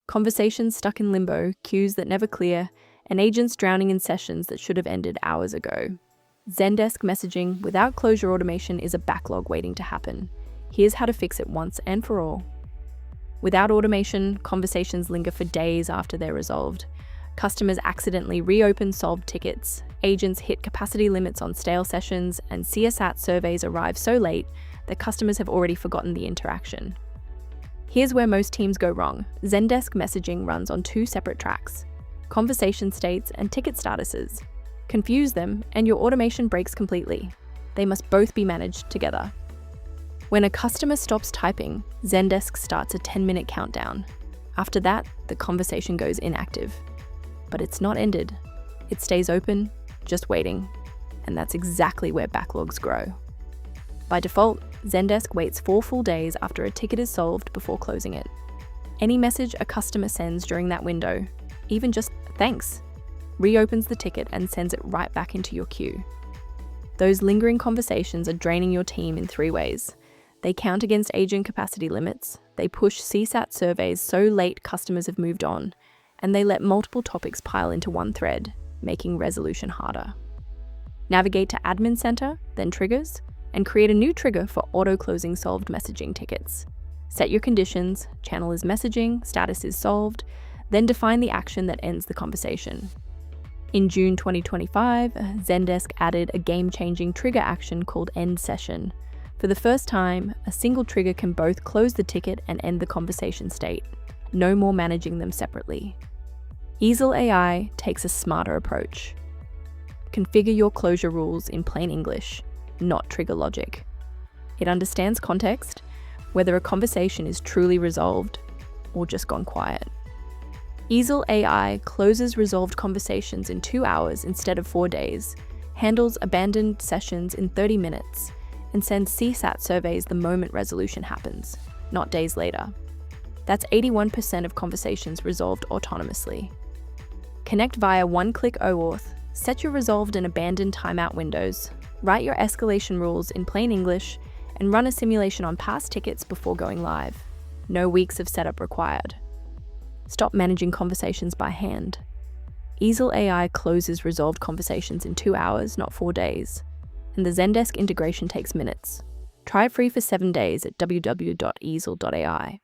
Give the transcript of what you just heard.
Conversations stuck in limbo, queues that never clear, and agents drowning in sessions that should have ended hours ago. Zendesk messaging without closure automation is a backlog waiting to happen. Here's how to fix it once and for all. Without automation, conversations linger for days after they're resolved. Customers accidentally reopen solved tickets, agents hit capacity limits on stale sessions, and CSAT surveys arrive so late that customers have already forgotten the interaction. Here's where most teams go wrong. Zendesk messaging runs on two separate tracks: conversation states and ticket statuses. Confuse them, and your automation breaks completely. They must both be managed together. When a customer stops typing, Zendesk starts a 10-minute countdown. After that, the conversation goes inactive. But it's not ended. It stays open, just waiting. And that's exactly where backlogs grow. By default, Zendesk waits 4 full days after a ticket is solved before closing it. Any message a customer sends during that window, even just "thanks," reopens the ticket and sends it right back into your queue. Those lingering conversations are draining your team in 3 ways. They count against agent capacity limits, they push CSAT surveys so late customers have moved on, and they let multiple topics pile into one thread, making resolution harder. Navigate to Admin Center, then Triggers, and create a new trigger for auto-closing solved messaging tickets. Set your conditions: channel is messaging, status is solved, then define the action that ends the conversation. In June 2025, Zendesk added a game-changing trigger action called End Session. For the first time, a single trigger can both close the ticket and end the conversation state. No more managing them separately. Eesel AI takes a smarter approach. Configure your closure rules in plain English, not trigger logic. It understands context, whether a conversation is truly resolved or just gone quiet. Eesel AI closes resolved conversations in 2 hours instead of 4 days, handles abandoned sessions in 30 minutes, and sends CSAT surveys the moment resolution happens, not days later. That's 81% of conversations resolved autonomously. Connect via one-click OAuth, set your resolved and abandoned timeout windows, write your escalation rules in plain English, and run a simulation on past tickets before going live. No weeks of setup required. Stop managing conversations by hand. Eesel AI closes resolved conversations in 2 hours, not 4 days. And the Zendesk integration takes minutes. Try it free for 7 days at www.eesel.ai.